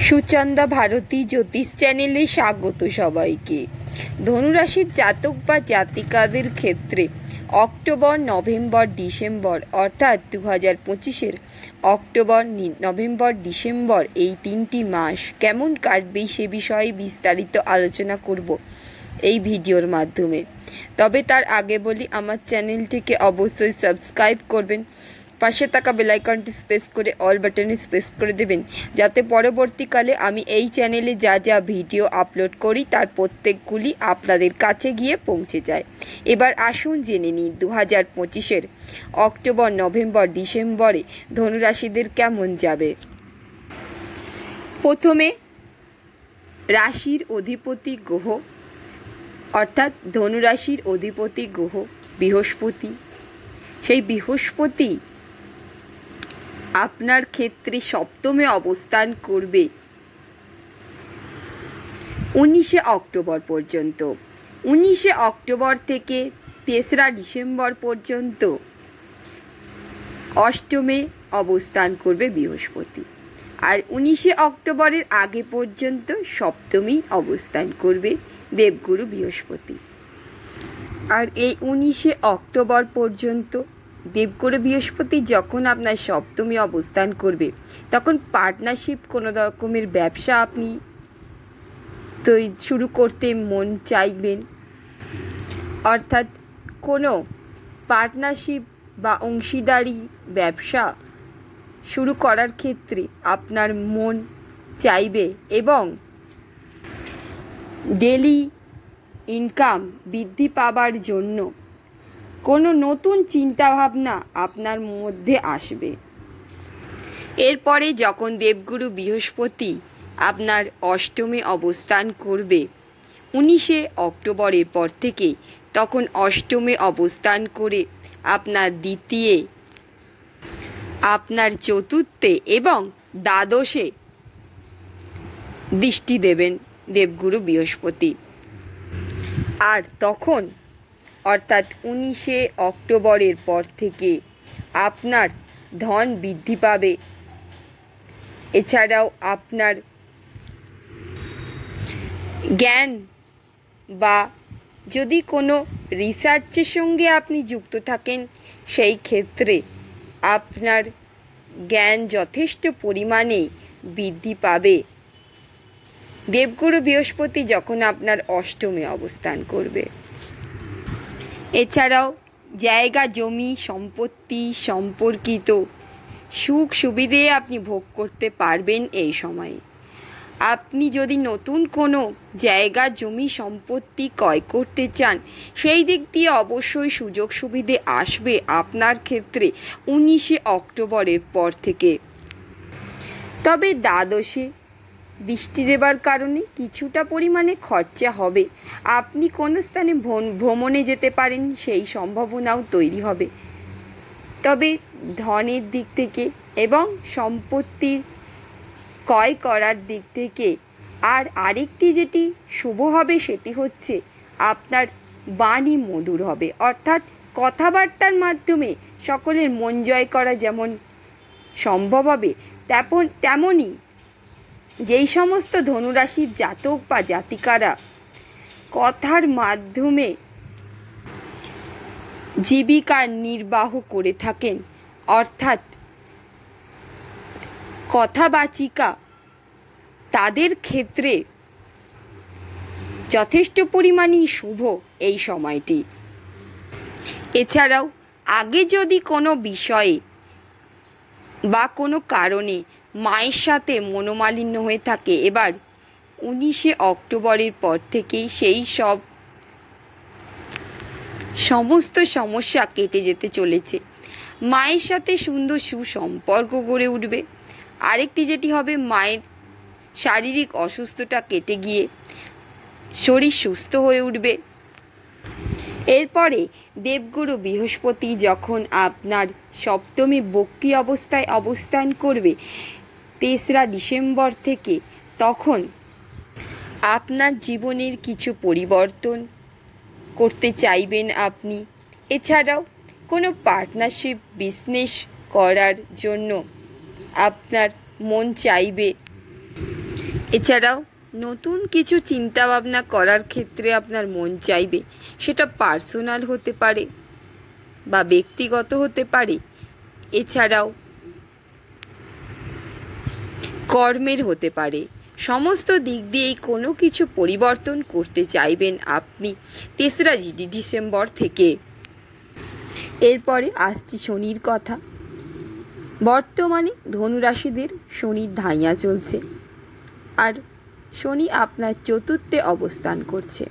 সুচন্দা ভারতী জ্যোতিষ চ্যানেলে স্বাগত সবাইকে। ধনুরাশির জাতক বা জাতিকাদের ক্ষেত্রে অক্টোবর, নভেম্বর, ডিসেম্বর অর্থাৎ 2025-এর অক্টোবর, নভেম্বর, ডিসেম্বর এই 3টি মাস কেমন কাটবে সে বিষয়ে বিস্তারিত আলোচনা করব এই ভিডিওর মাধ্যমে। তবে তার আগে বলি, আমার চ্যানেলটিকে অবশ্যই সাবস্ক্রাইব করবেন, পাশে থাকা বেল আইকনটি প্রেস করে অল বাটনে প্রেস করে দেবেন, যাতে পরবর্তীকালে আমি এই চ্যানেলে যা যা ভিডিও আপলোড করি তার প্রত্যেকগুলি আপনাদের কাছে গিয়ে পৌঁছে যায়। এবার আসুন জেনে নিই 2025-এর অক্টোবর, নভেম্বর, ডিসেম্বরে ধনুরাশিদের কেমন যাবে। প্রথমে রাশির অধিপতি গ্রহ অর্থাৎ ধনুরাশির অধিপতি গ্রহ বৃহস্পতি। সেই বৃহস্পতি আপনার ক্ষেত্রে সপ্তমে অবস্থান করবে 19শে অক্টোবর পর্যন্ত। 19শে অক্টোবর থেকে 3রা ডিসেম্বর পর্যন্ত অষ্টমে অবস্থান করবে বৃহস্পতি, আর 19শে অক্টোবরের আগে পর্যন্ত সপ্তমী অবস্থান করবে দেবগুরু বৃহস্পতি। আর এই 19শে অক্টোবর পর্যন্ত দেবগুরু বৃহস্পতি যখন আপনার সপ্তমী অবস্থান করবে, তখন পার্টনারশিপ কোনো রকমের ব্যবসা আপনি শুরু করতে মন চাইবেন, অর্থাৎ কোনো পার্টনারশিপ বা অংশীদারি ব্যবসা শুরু করার ক্ষেত্রে আপনার মন চাইবে এবং ডেলি ইনকাম বৃদ্ধি পাবার জন্য কোনো নতুন চিন্তাভাবনা আপনার মধ্যে আসবে। এরপরে যখন দেবগুরু বৃহস্পতি আপনার অষ্টমে অবস্থান করবে 19শে অক্টোবরের পর থেকে, তখন অষ্টমে অবস্থান করে আপনার দ্বিতীয়, আপনার চতুর্থে এবং দ্বাদশে দৃষ্টি দেবেন দেবগুরু বৃহস্পতি। আর তখন অর্থাৎ 19শে অক্টোবরের পর থেকে আপনার ধন বৃদ্ধি পাবে। এছাড়াও আপনার জ্ঞান বা যদি কোনো রিসার্চের সঙ্গে আপনি যুক্ত থাকেন, সেই ক্ষেত্রে আপনার জ্ঞান যথেষ্ট পরিমাণে বৃদ্ধি পাবে দেবগুরু বৃহস্পতি যখন আপনার অষ্টমে অবস্থান করবে। এছাড়াও জায়গা, জমি, সম্পত্তি সম্পর্কিত সুখ সুবিধে আপনি ভোগ করতে পারবেন এই সময়ে। আপনি যদি নতুন কোনো জায়গা, জমি, সম্পত্তি ক্রয় করতে চান, সেই দিক দিয়ে অবশ্যই সুযোগ সুবিধে আসবে আপনার ক্ষেত্রে 19শে অক্টোবরের পর থেকে। তবে দ্বাদশে দৃষ্টি দেবার কারণে কিছুটা পরিমাণে খরচা হবে। আপনি কোনো স্থানে ভ্রমণে যেতে পারেন, সেই সম্ভাবনাও তৈরি হবে। তবে ধনের দিক থেকে এবং সম্পত্তির ক্রয় করার দিক থেকে আর আরেকটি যেটি শুভ হবে, সেটি হচ্ছে আপনার বাণী মধুর হবে, অর্থাৎ কথাবার্তার মাধ্যমে সকলের মন জয় করা যেমন সম্ভব হবে, তেমনই যেই সমস্ত ধনুরাশির জাতক বা জাতিকারা কথার মাধ্যমে জীবিকা নির্বাহ করে থাকেন, অর্থাৎ কথাবাচিকা, তাদের ক্ষেত্রে যথেষ্ট পরিমাণেই শুভ এই সময়টি। এছাড়াও আগে যদি কোনো বিষয়ে বা কোনো কারণে মায়ের সাথে মনোমালিন্য হয়ে থাকে, এবার 19শে অক্টোবরের পর থেকেই সেই সমস্ত সমস্যা কেটে যেতে চলেছে। মায়ের সাথে সুন্দর সুসম্পর্ক গড়ে উঠবে। আরেকটি যেটি হবে, মায়ের শারীরিক অসুস্থতা কেটে গিয়ে শরীর সুস্থ হয়ে উঠবে। এরপরে দেবগুরু বৃহস্পতি যখন আপনার সপ্তমী বক্রী অবস্থায় অবস্থান করবে 3রা ডিসেম্বর থেকে, তখন আপনার জীবনের কিছু পরিবর্তন করতে চাইবেন আপনি। এছাড়াও কোনো পার্টনারশিপ বিজনেস করার জন্য আপনার মন চাইবে। এছাড়াও নতুন কিছু চিন্তা ভাবনা করার ক্ষেত্রে আপনার মন চাইবে, সেটা পার্সোনাল হতে পারে বা ব্যক্তিগত হতে পারে। এছাড়াও কর্মের হতে পারে। সমস্ত দিক দিয়েই কোনো কিছু পরিবর্তন করতে চাইবেন আপনি 3রা ডিসেম্বর থেকে। এরপরে আসছি শনির কথা। বর্তমানে ধনুরাশিদের শনির ধাইয়া চলছে, আর শনি আপনার চতুর্থে অবস্থান করছে।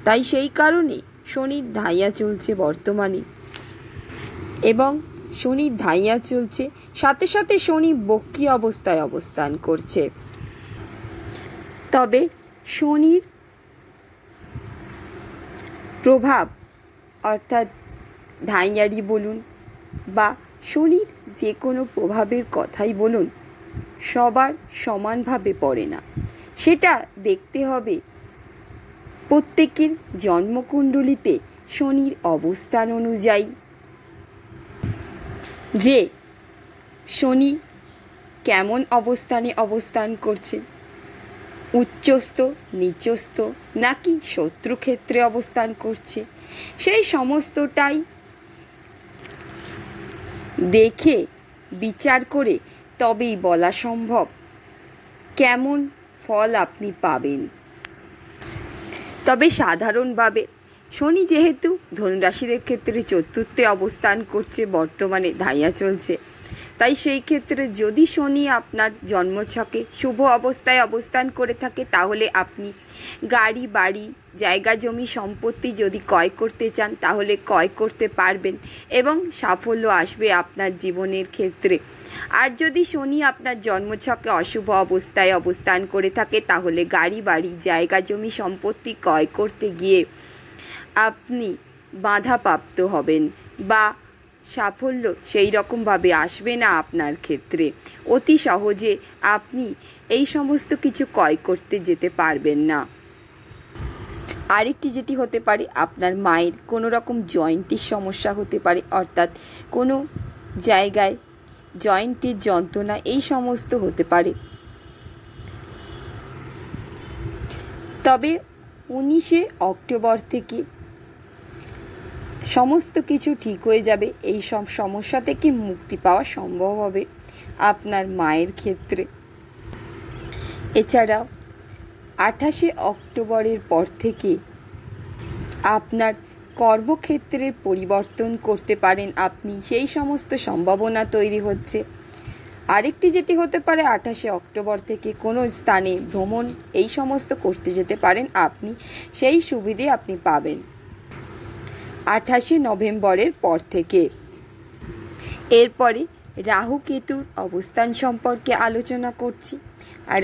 তাই সেই কারণে শনির ধাইয়া চলছে বর্তমানে, এবং শনির ধাইয়া চলছে সাথে সাথে শনি বক্রী অবস্থায় অবস্থান করছে। তবে শনির প্রভাব, অর্থাৎ ধাইয়ারি বলুন বা শনির যে কোনো প্রভাবের কথাই বলুন, সবার সমানভাবে পড়ে না। সেটা দেখতে হবে প্রত্যেকের জন্মকুণ্ডলিতে শনির অবস্থান অনুযায়ী, যে শনি কেমন অবস্থানে অবস্থান করছে, উচ্চস্থ, নিচস্থ নাকি শত্রুক্ষেত্রে অবস্থান করছে, সেই সমস্তটাই দেখে বিচার করে তবেই বলা সম্ভব কেমন ফল আপনি পাবেন। তবে সাধারণভাবে শনি যেহেতু ধনুরাশিদের ক্ষেত্রে চতুর্থে অবস্থান করছে, বর্তমানে ধাইয়া চলছে, তাই সেই ক্ষেত্রে যদি শনি আপনার জন্মছকে শুভ অবস্থায় অবস্থান করে থাকে, তাহলে আপনি গাড়ি, বাড়ি, জায়গা, জমি, সম্পত্তি যদি ক্রয় করতে চান তাহলে ক্রয় করতে পারবেন এবং সাফল্য আসবে আপনার জীবনের ক্ষেত্রে। আর যদি শনি আপনার জন্মছকে অশুভ অবস্থায় অবস্থান করে থাকে, তাহলে গাড়ি, বাড়ি, জায়গা, জমি, সম্পত্তি ক্রয় করতে গিয়ে আপনি বাধাপ্রাপ্ত হবেন বা সাফল্য সেই রকমভাবে আসবে না আপনার ক্ষেত্রে। অতি সহজে আপনি এই সমস্ত কিছু ক্রয় করতে যেতে পারবেন না। আরেকটি যেটি হতে পারে, আপনার মায়ের কোনো রকম জয়েন্টের সমস্যা হতে পারে, অর্থাৎ কোনো জায়গায় জয়েন্টের যন্ত্রণা, এই সমস্ত হতে পারে। তবে 19শে অক্টোবর থেকে সমস্ত কিছু ঠিক হয়ে যাবে। এই সব সমস্যা থেকে মুক্তি পাওয়া সম্ভব হবে আপনার মায়ের ক্ষেত্রে। এছাড়াও 28শে অক্টোবরের পর থেকে আপনার কর্মক্ষেত্রের পরিবর্তন করতে পারেন আপনি, সেই সমস্ত সম্ভাবনা তৈরি হচ্ছে। আরেকটি যেটি হতে পারে, 28শে অক্টোবর থেকে কোনো স্থানে ভ্রমণ, এই সমস্ত করতে যেতে পারেন আপনি, সেই সুবিধে আপনি পাবেন 28শে নভেম্বরের পর থেকে। এরপরে রাহু কেতুর অবস্থান সম্পর্কে আলোচনা করছি।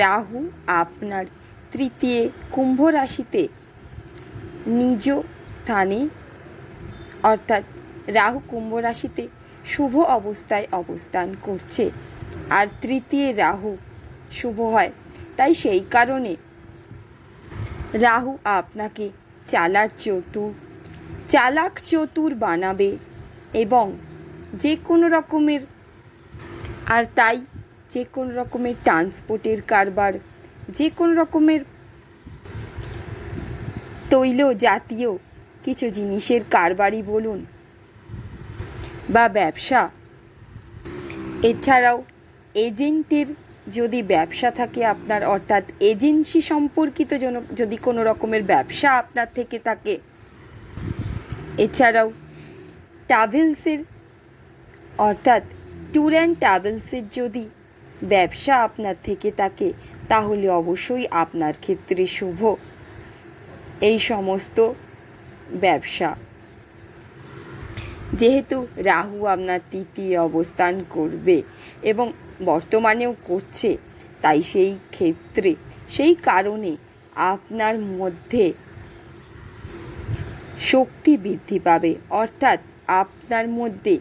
রাহু আপনার তৃতীয় কুম্ভ রাশিতে নিজ স্থানে, অর্থাৎ রাহু কুম্ভ রাশিতে শুভ অবস্থায় অবস্থান করছে, আর তৃতীয় রাহু শুভ হয়। তাই সেই কারণে রাহু আপনাকে চালাক চতুর বানাবে এবং যে কোনো রকমের ট্রান্সপোর্টের কারবার, যে কোনো রকমের তৈল জাতীয় কিছু জিনিসের কারবারই বলুন বা ব্যবসা, এছাড়াও এজেন্টের যদি ব্যবসা থাকে আপনার, অর্থাৎ এজেন্সি সম্পর্কিত যদি কোনো রকমের ব্যবসা আপনার থেকে থাকে, এছাড়াও ট্রাভেলসের, অর্থাৎ ট্যুর অ্যান্ড ট্রাভেলসের যদি ব্যবসা আপনার থেকে থাকে, তাহলে অবশ্যই আপনার ক্ষেত্রে শুভ এই সমস্ত ব্যবসা। যেহেতু রাহু আপনার তৃতীয় অবস্থান করবে এবং বর্তমানেও করছে, তাই সেই কারণে আপনার মধ্যে শক্তি বৃদ্ধি পাবে, অর্থাৎ আপনার মধ্যে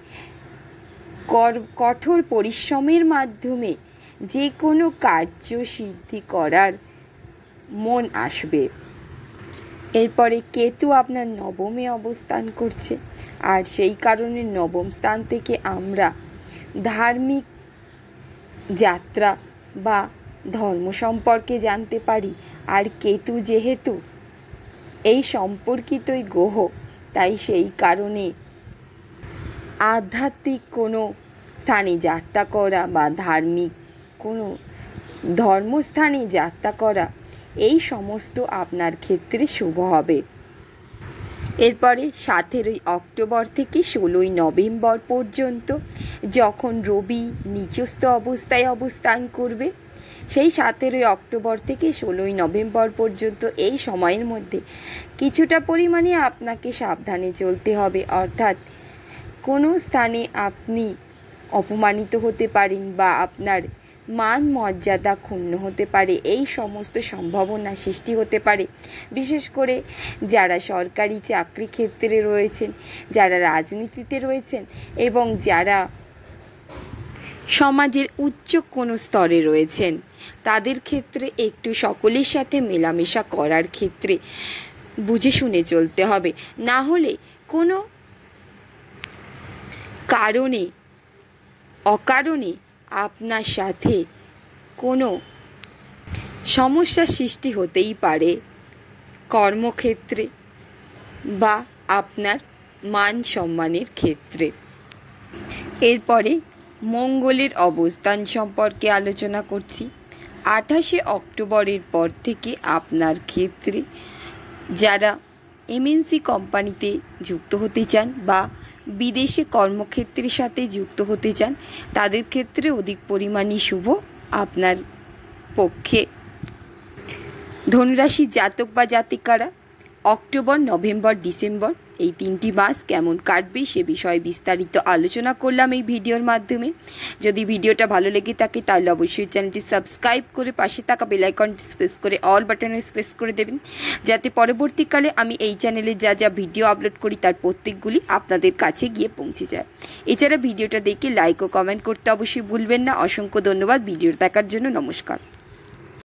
কঠোর পরিশ্রমের মাধ্যমে যে কোনো কার্য সিদ্ধি করার মন আসবে। এরপরে কেতু আপনার নবমে অবস্থান করছে, আর সেই কারণে নবম স্থান থেকে আমরা ধার্মিক যাত্রা বা ধর্ম সম্পর্কে জানতে পারি। আর কেতু যেহেতু এই সম্পর্কিতই গ্রহ, তাই সেই কারণে আধ্যাত্মিক কোনো স্থানে যাত্রা করা বা ধার্মিক কোনো ধর্মস্থানে যাত্রা করা, এই সমস্ত আপনার ক্ষেত্রে শুভ হবে। এরপরে 17 অক্টোবর থেকে 16 নভেম্বর পর্যন্ত যখন রবি নিচস্থ অবস্থায় অবস্থান করবে, সেই 17 অক্টোবর থেকে 16 নভেম্বর পর্যন্ত এই সময়ের মধ্যে কিছুটা পরিমাণে আপনাকে সাবধানে চলতে হবে। অর্থাৎ কোনো স্থানে আপনি অপমানিত হতে পারেন বা আপনার মান মর্যাদা ক্ষুণ্ণ হতে পারে, এই সমস্ত সম্ভাবনা সৃষ্টি হতে পারে। বিশেষ করে যারা সরকারি চাকরি ক্ষেত্রে রয়েছেন, যারা রাজনীতিতে রয়েছেন এবং যারা সমাজের উচ্চ কোনো স্তরে রয়েছেন, তাদের ক্ষেত্রে একটু সকলের সাথে মেলামেশা করার ক্ষেত্রে বুঝে শুনে চলতে হবে। না হলে কোনো কারণে অকারণে আপনার সাথে কোনো সমস্যার সৃষ্টি হতেই পারে, কর্মক্ষেত্রে বা আপনার মান সম্মানের ক্ষেত্রে। এরপরে মঙ্গলের অবস্থান সম্পর্কে আলোচনা করছি। 28 অক্টোবরের পর থেকে আপনার ক্ষেত্রে যারা এমএনসি কোম্পানিতে যুক্ত হতে চান বা বিদেশে কর্মক্ষেত্রের সাথে যুক্ত হতে চান, তাদের ক্ষেত্রে অধিক পরিমাণে শুভ আপনার পক্ষে। ধনুরাশির জাতক বা জাতিকারা অক্টোবর, নভেম্বর, ডিসেম্বর এই 3টি মাস কেমন কাটবে সে বিষয়ে বিস্তারিত আলোচনা করলাম এই ভিডিওর মাধ্যমে। যদি ভিডিওটা ভালো লেগে থাকে তাহলে অবশ্যই চ্যানেলটি সাবস্ক্রাইব করে পাশে থাকা বেল আইকনটি প্রেস করে অল বাটনে প্রেস করে দেবেন, যাতে পরবর্তীকালে আমি এই চ্যানেলে যা যা ভিডিও আপলোড করি তার প্রত্যেকগুলি আপনাদের কাছে গিয়ে পৌঁছে যায়। এছাড়া ভিডিওটা দেখে লাইক ও কমেন্ট করতে অবশ্যই ভুলবেন না। অসংখ্য ধন্যবাদ ভিডিও দেখার জন্য। নমস্কার।